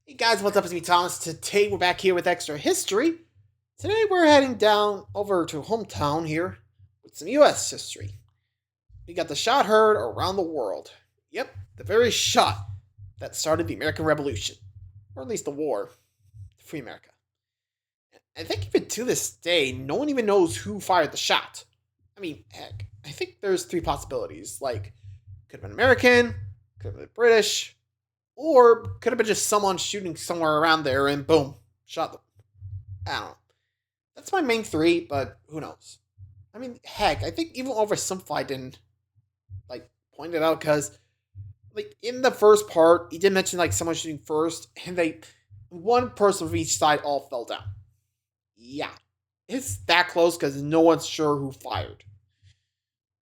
Hey guys, what's up? It's me, Thomas. Today we're back here with Extra History. Today we're heading down over to hometown here with some U.S. history. We got the shot heard around the world. Yep, the very shot that started the American Revolution, or at least the war to free America. I think even to this day, no one even knows who fired the shot. I mean, heck, I think there's three possibilities. Like, could have been American, could have been British, or could have been just someone shooting somewhere around there and boom, shot them. I don't know. That's my main three, but who knows? I mean, heck, I think even oversimplified didn't, point it out because, in the first part, he did mention, someone shooting first, and one person from each side all fell down. Yeah. It's that close because no one's sure who fired.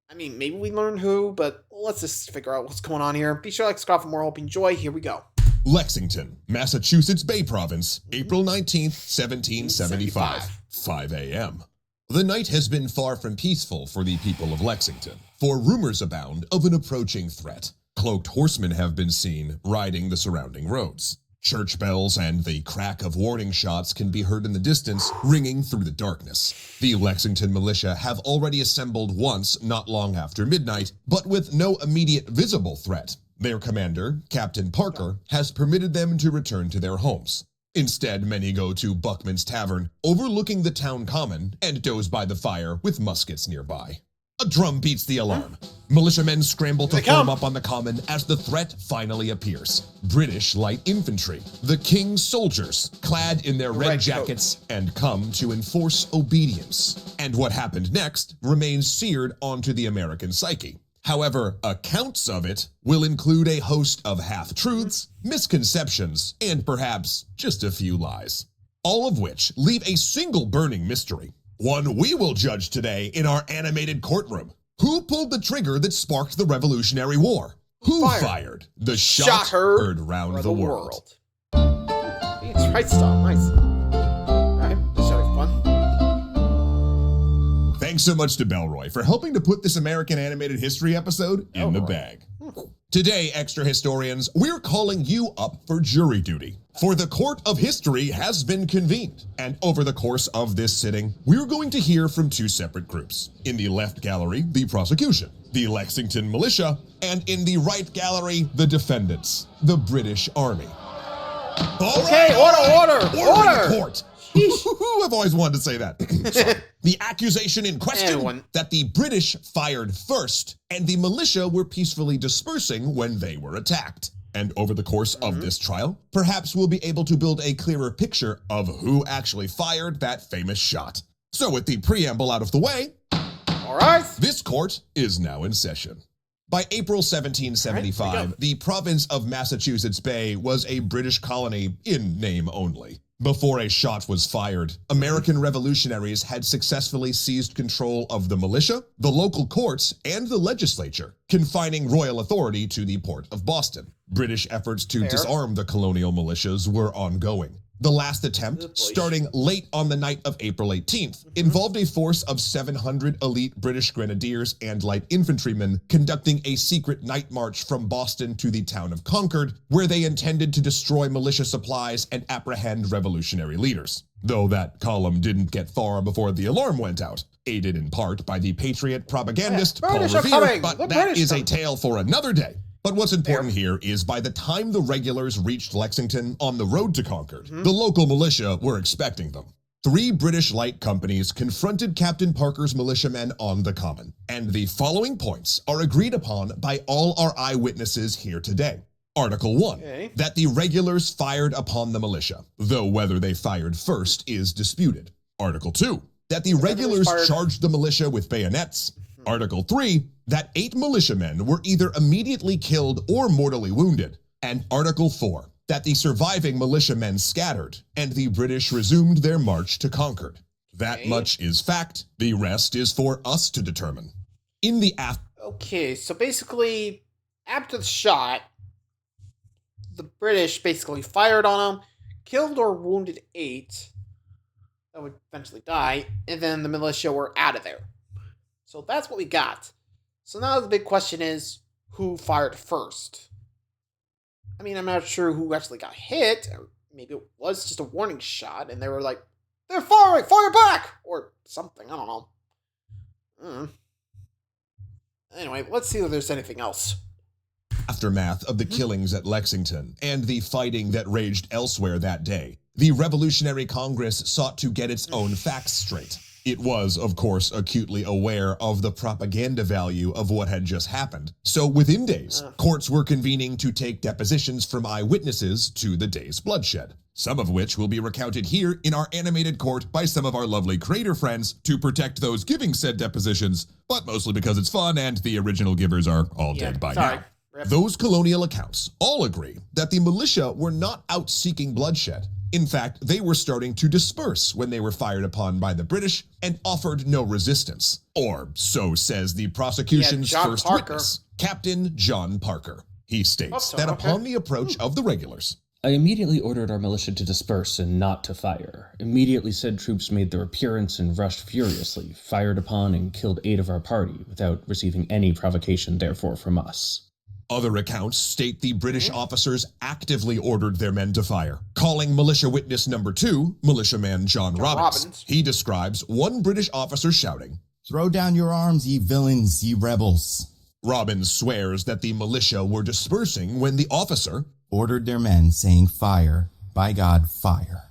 I mean, maybe we learn who, but let's just figure out what's going on here. Be sure to subscribe for more. Hope you enjoy. Here we go. Lexington, Massachusetts Bay Province, April 19th, 1775, 5 a.m. The night has been far from peaceful for the people of Lexington, for rumors abound of an approaching threat. Cloaked horsemen have been seen riding the surrounding roads. Church bells and the crack of warning shots can be heard in the distance, ringing through the darkness. The Lexington militia have already assembled once not long after midnight, but with no immediate visible threat. Their commander, Captain Parker, has permitted them to return to their homes. Instead, many go to Buckman's Tavern, overlooking the town common, and doze by the fire with muskets nearby. A drum beats the alarm. Militiamen scramble to form up on the common as the threat finally appears. British light infantry, the king's soldiers, clad in their red jackets, and come to enforce obedience. And what happened next remains seared onto the American psyche. However, accounts of it will include a host of half-truths, misconceptions, and perhaps just a few lies. All of which leave a single burning mystery. One we will judge today in our animated courtroom. Who pulled the trigger that sparked the Revolutionary War? Who fired the shot heard round the world? It's right stuff. Nice. Alright, this should be fun. Thanks so much to Belroy for helping to put this American animated history episode in the bag. Today, extra historians, we're calling you up for jury duty. For the court of history has been convened, and over the course of this sitting, we're going to hear from two separate groups. In the left gallery, the prosecution, the Lexington militia, and in the right gallery, the defendants, the British Army. Okay, order! In the court! I've always wanted to say that. The accusation in question that the British fired first and the militia were peacefully dispersing when they were attacked. And over the course of this trial, perhaps we'll be able to build a clearer picture of who actually fired that famous shot. So with the preamble out of the way, this court is now in session. By April 1775, the province of Massachusetts Bay was a British colony in name only. Before a shot was fired, American revolutionaries had successfully seized control of the militia, the local courts, and the legislature, confining royal authority to the port of Boston. British efforts to disarm the colonial militias were ongoing. The last attempt, starting late on the night of April 18th, involved a force of 700 elite British grenadiers and light infantrymen conducting a secret night march from Boston to the town of Concord, where they intended to destroy militia supplies and apprehend revolutionary leaders. Though that column didn't get far before the alarm went out, aided in part by the patriot propagandist Paul Revere, but that is a tale for another day. But what's important here is by the time the regulars reached Lexington on the road to Concord, the local militia were expecting them. 3 British light companies confronted Captain Parker's militiamen on the common, and the following points are agreed upon by all our eyewitnesses here today. Article 1, that the regulars fired upon the militia, though whether they fired first is disputed. Article 2, that the regulars charged the militia with bayonets. Article 3, that 8 militiamen were either immediately killed or mortally wounded. And Article 4, that the surviving militiamen scattered and the British resumed their march to Concord. That much is fact, the rest is for us to determine. In the Okay, so basically, after the shot, the British basically fired on them, killed or wounded 8 that would eventually die, and then the militia were out of there. So that's what we got. So now the big question is, who fired first? I mean, I'm not sure who actually got hit, or maybe it was just a warning shot, and they were like, they're firing, fire back! Or something, I don't know. Anyway, let's see if there's anything else. Aftermath of the killings at Lexington and the fighting that raged elsewhere that day, the Revolutionary Congress sought to get its own facts straight. It was, of course, acutely aware of the propaganda value of what had just happened. So within days, courts were convening to take depositions from eyewitnesses to the day's bloodshed, some of which will be recounted here in our animated court by some of our lovely creator friends to protect those giving said depositions, but mostly because it's fun and the original givers are all dead by now. Those colonial accounts all agree that the militia were not out seeking bloodshed. In fact, they were starting to disperse when they were fired upon by the British and offered no resistance. Or so says the prosecution's first witness, Captain John Parker. He states that upon the approach of the regulars, I immediately ordered our militia to disperse and not to fire. Immediately said troops made their appearance and rushed furiously, fired upon and killed 8 of our party without receiving any provocation therefore from us. Other accounts state the British officers actively ordered their men to fire. Calling militia witness number 2, militiaman John Robbins, he describes one British officer shouting, "Throw down your arms, ye villains, ye rebels." Robbins swears that the militia were dispersing when the officer ordered their men, saying, "Fire, by God, fire."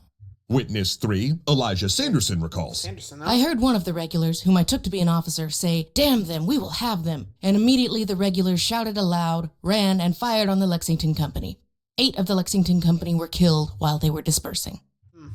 Witness 3, Elijah Sanderson, recalls, I heard one of the regulars, whom I took to be an officer, say, "Damn them, we will have them." And immediately the regulars shouted aloud, ran, and fired on the Lexington Company. 8 of the Lexington Company were killed while they were dispersing.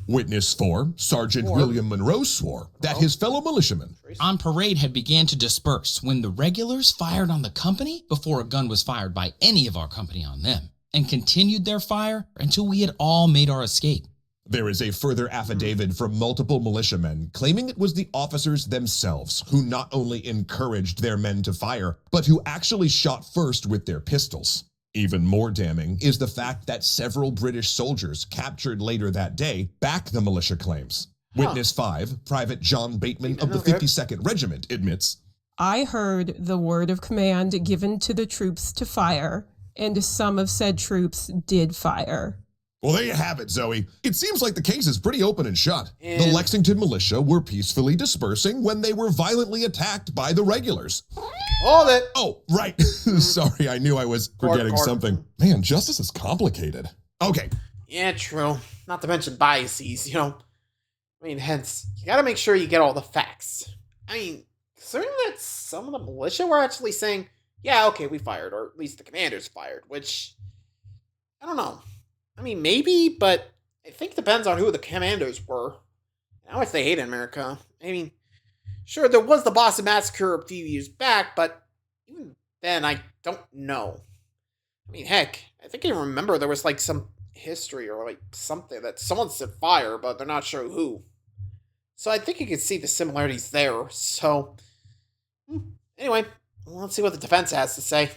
Witness 4, Sergeant William Monroe swore that his fellow militiamen on parade had began to disperse when the regulars fired on the company before a gun was fired by any of our company on them, and continued their fire until we had all made our escape. There is a further affidavit from multiple militiamen claiming it was the officers themselves who not only encouraged their men to fire, but who actually shot first with their pistols. Even more damning is the fact that several British soldiers captured later that day back the militia claims. Witness 5, Private John Bateman of the 52nd Regiment admits, I heard the word of command given to the troops to fire, and some of said troops did fire. Well, there you have it, Zoe. It seems like the case is pretty open and shut. The Lexington militia were peacefully dispersing when they were violently attacked by the regulars. Hold it. Oh, right. Sorry, I knew I was forgetting something. Man, justice is complicated. Okay. Yeah, true. Not to mention biases, you know. I mean, hence, you gotta make sure you get all the facts. I mean, considering that some of the militia were actually saying, yeah, okay, we fired, or at least the commanders fired, which, I don't know. I mean, maybe, but I think it depends on who the commanders were. How much they hated America. I mean, sure, there was the Boston Massacre a few years back, but even then, I don't know. I mean, heck, I think I remember there was like some history or like something that someone said fire, but they're not sure who. So I think you can see the similarities there. So, anyway, let's see what the defense has to say.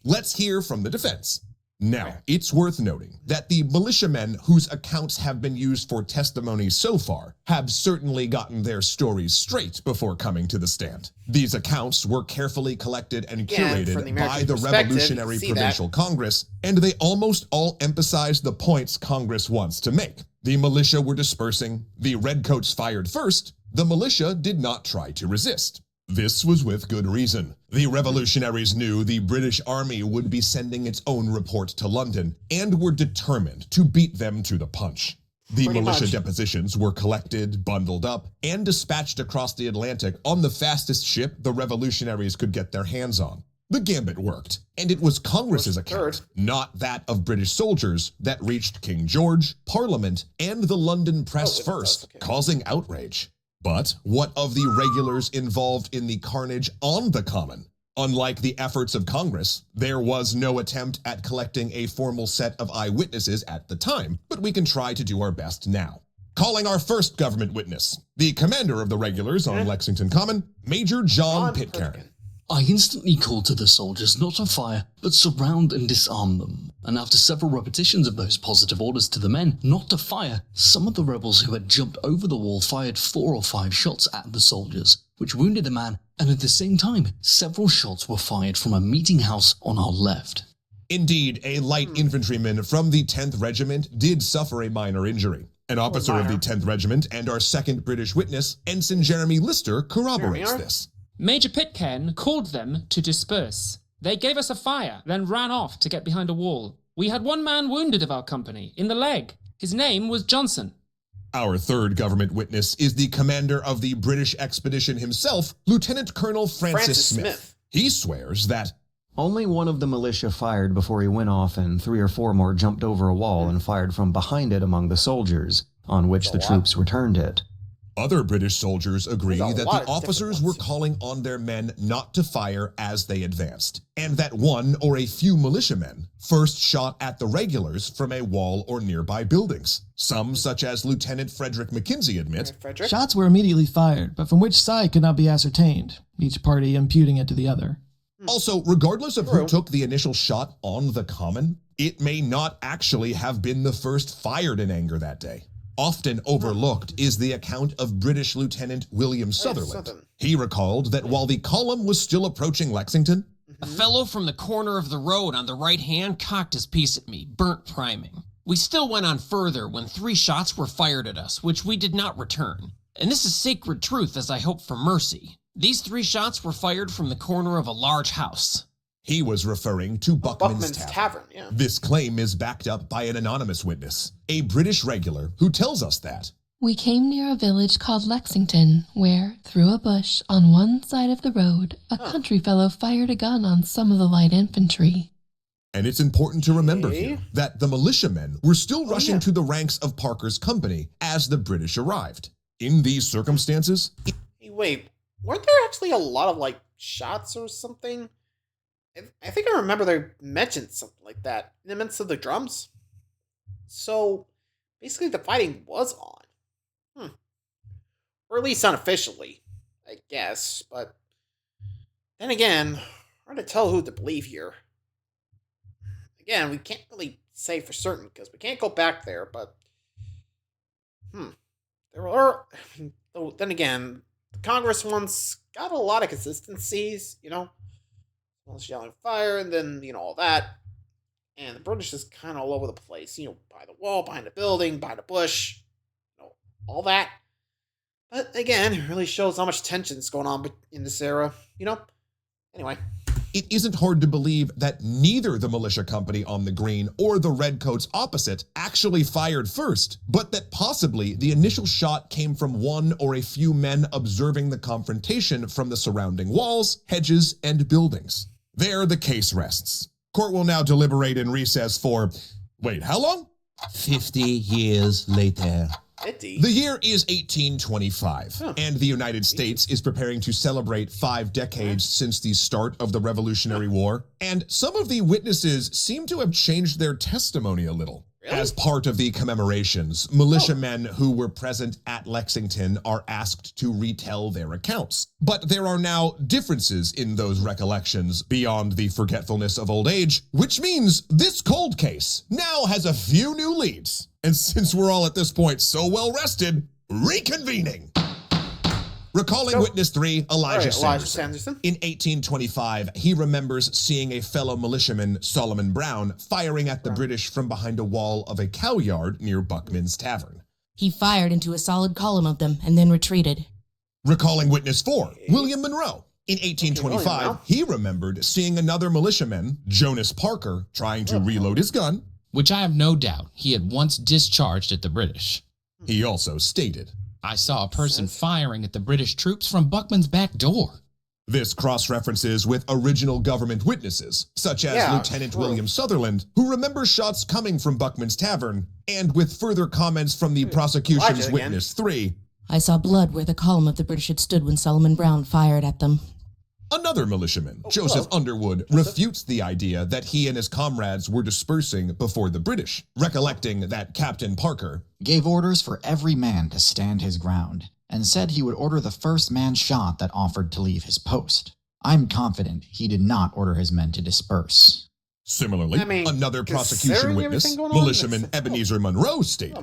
Let's hear from the defense. Now, it's worth noting that the militiamen whose accounts have been used for testimony so far have certainly gotten their stories straight before coming to the stand. These accounts were carefully collected and curated by the Revolutionary Provincial Congress, and they almost all emphasize the points Congress wants to make. The militia were dispersing, the redcoats fired first, the militia did not try to resist. This was with good reason. The revolutionaries knew the British Army would be sending its own report to London and were determined to beat them to the punch. The militia depositions were collected, bundled up, and dispatched across the Atlantic on the fastest ship the revolutionaries could get their hands on. The gambit worked, and it was Congress's account, not that of British soldiers, that reached King George, Parliament, and the London press first, causing outrage. But what of the regulars involved in the carnage on the Common? Unlike the efforts of Congress, there was no attempt at collecting a formal set of eyewitnesses at the time, but we can try to do our best now. Calling our first government witness, the commander of the regulars on Lexington Common, Major John Pitcairn. I instantly called to the soldiers not to fire, but surround and disarm them. And after several repetitions of those positive orders to the men not to fire, some of the rebels who had jumped over the wall fired 4 or 5 shots at the soldiers, which wounded the man, and at the same time, several shots were fired from a meeting house on our left. Indeed, a light infantryman from the 10th Regiment did suffer a minor injury. An officer of the 10th Regiment and our second British witness, Ensign Jeremy Lister, corroborates this. Major Pitcairn called them to disperse. They gave us a fire, then ran off to get behind a wall. We had one man wounded of our company, in the leg. His name was Johnson. Our third government witness is the commander of the British expedition himself, Lieutenant Colonel Francis Smith. He swears that only one of the militia fired before he went off, and 3 or 4 more jumped over a wall and fired from behind it among the soldiers, on which the troops returned it. Other British soldiers agree that the of officers were calling on their men not to fire as they advanced, and that one or a few militiamen first shot at the regulars from a wall or nearby buildings. Some, such as Lieutenant Frederick McKinsey, admit, shots were immediately fired, but from which side could not be ascertained, each party imputing it to the other. Also, regardless of who took the initial shot on the common, it may not actually have been the first fired in anger that day. Often overlooked is the account of British Lieutenant William Sutherland. He recalled that while the column was still approaching Lexington, a fellow from the corner of the road on the right hand cocked his piece at me, burnt priming. We still went on further when 3 shots were fired at us, which we did not return. And this is sacred truth as I hope for mercy. These 3 shots were fired from the corner of a large house. He was referring to Buckman's Tavern. Yeah. This claim is backed up by an anonymous witness, a British regular who tells us that we came near a village called Lexington, where, through a bush on one side of the road, a country fellow fired a gun on some of the light infantry. And it's important to remember here that the militiamen were still rushing to the ranks of Parker's company as the British arrived. In these circumstances... Hey, wait, weren't there actually a lot of, shots or something? I think I remember they mentioned something like that in the midst of the drums. So, basically the fighting was on. Or at least unofficially, I guess. But then again, hard to tell who to believe here. Again, we can't really say for certain because we can't go back there, but... There are... then again, the Congress once got a lot of consistencies, yelling fire, and then, all that. And the British is kind of all over the place, by the wall, behind the building, behind the bush, all that. But again, it really shows how much tension's going on in this era, Anyway. It isn't hard to believe that neither the militia company on the green or the redcoats opposite actually fired first, but that possibly the initial shot came from one or a few men observing the confrontation from the surrounding walls, hedges, and buildings. There the case rests. Court will now deliberate in recess for, wait, how long? 50 years later. The year is 1825, and the United States is preparing to celebrate 5 decades since the start of the Revolutionary War, and some of the witnesses seem to have changed their testimony a little. As part of the commemorations, militiamen who were present at Lexington are asked to retell their accounts. But there are now differences in those recollections beyond the forgetfulness of old age, which means this cold case now has a few new leads. And since we're all at this point so well rested, reconvening. Recalling witness 3, Elijah Sanderson. In 1825, he remembers seeing a fellow militiaman, Solomon Brown, firing at the British from behind a wall of a cow yard near Buckman's Tavern. He fired into a solid column of them and then retreated. Recalling witness 4, William Monroe. In 1825, he remembered seeing another militiaman, Jonas Parker, trying to reload his gun, which I have no doubt he had once discharged at the British. He also stated, I saw a person firing at the British troops from Buckman's back door. This cross-references with original government witnesses, such as Lieutenant William Sutherland, who remembers shots coming from Buckman's Tavern, and with further comments from the prosecution's witness 3. I saw blood where the column of the British had stood when Solomon Brown fired at them. Another militiaman, Joseph Underwood, refutes the idea that he and his comrades were dispersing before the British, recollecting that Captain Parker gave orders for every man to stand his ground, and said he would order the first man shot that offered to leave his post. I'm confident he did not order his men to disperse. Similarly, another prosecution witness, militiaman Ebenezer Monroe, stated,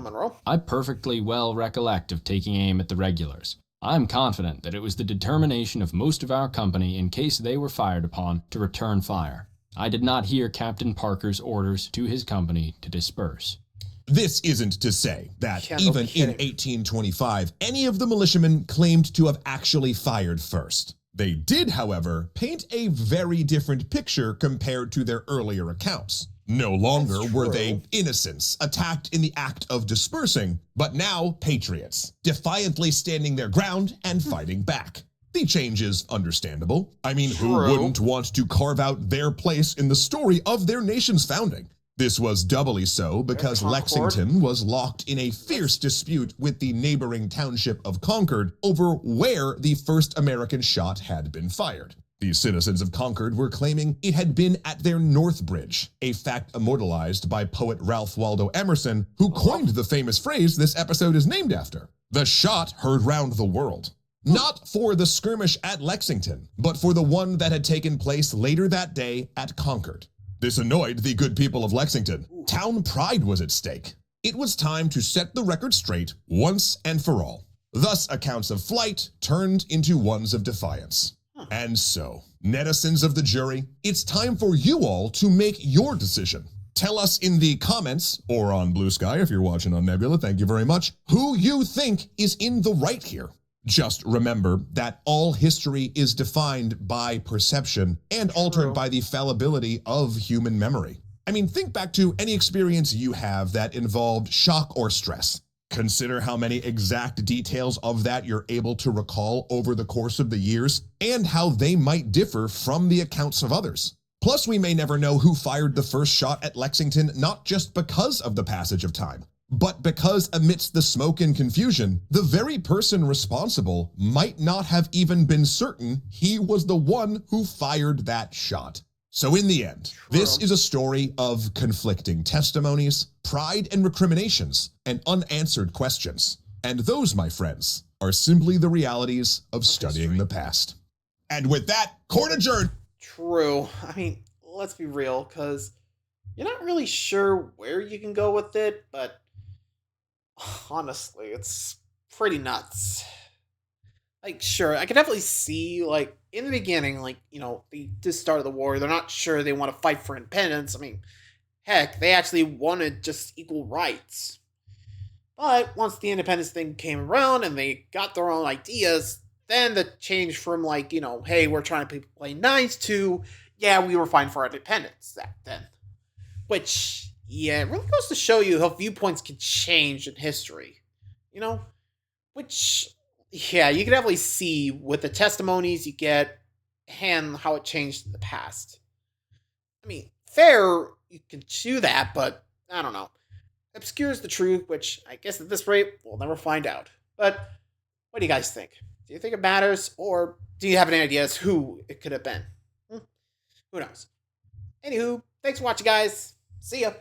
I perfectly well recollect of taking aim at the regulars. I'm confident that it was the determination of most of our company, in case they were fired upon, to return fire. I did not hear Captain Parker's orders to his company to disperse. This isn't to say that Yeah, no even in kidding. 1825, any of the militiamen claimed to have actually fired first. They did, however, paint a very different picture compared to their earlier accounts. No longer were they innocents attacked in the act of dispersing, but now patriots, defiantly standing their ground and fighting back. The change is understandable. I mean, who wouldn't want to carve out their place in the story of their nation's founding? This was doubly so because Lexington was locked in a fierce dispute with the neighboring township of Concord over where the first American shot had been fired. The citizens of Concord were claiming it had been at their North Bridge, a fact immortalized by poet Ralph Waldo Emerson, who coined the famous phrase this episode is named after. The shot heard round the world. Not for the skirmish at Lexington, but for the one that had taken place later that day at Concord. This annoyed the good people of Lexington. Town pride was at stake. It was time to set the record straight once and for all. Thus, accounts of flight turned into ones of defiance. And so, netizens of the jury, it's time for you all to make your decision. Tell us in the comments, or on Blue Sky if you're watching on Nebula, thank you very much, who you think is in the right here. Just remember that all history is defined by perception and altered by the fallibility of human memory. I mean, think back to any experience you have that involved shock or stress. Consider how many exact details of that you're able to recall over the course of the years and how they might differ from the accounts of others. Plus, we may never know who fired the first shot at Lexington, not just because of the passage of time, but because amidst the smoke and confusion, the very person responsible might not have even been certain he was the one who fired that shot. So in the end, this is a story of conflicting testimonies, pride and recriminations, and unanswered questions. And those, my friends, are simply the realities of studying the past. And with that, court adjourned. True. I mean, let's be real, because you're not really sure where you can go with it, but honestly, it's pretty nuts. Like, sure, I could definitely see, like, in the beginning, like, you know, the start of the war, they're not sure they want to fight for independence. I mean, heck, they actually wanted just equal rights. But once the independence thing came around and they got their own ideas, then the change from, like, you know, hey, we're trying to play nice to, yeah, we were fighting for our independence then. Which, yeah, it really goes to show you how viewpoints can change in history. You know? Which, yeah, you can definitely see with the testimonies you get and how it changed in the past. I mean, fair, you can do that, but I don't know. Obscures the truth, which I guess at this rate, we'll never find out. But what do you guys think? Do you think it matters, or do you have any ideas who it could have been? Who knows? Anywho, thanks for watching, guys. See ya.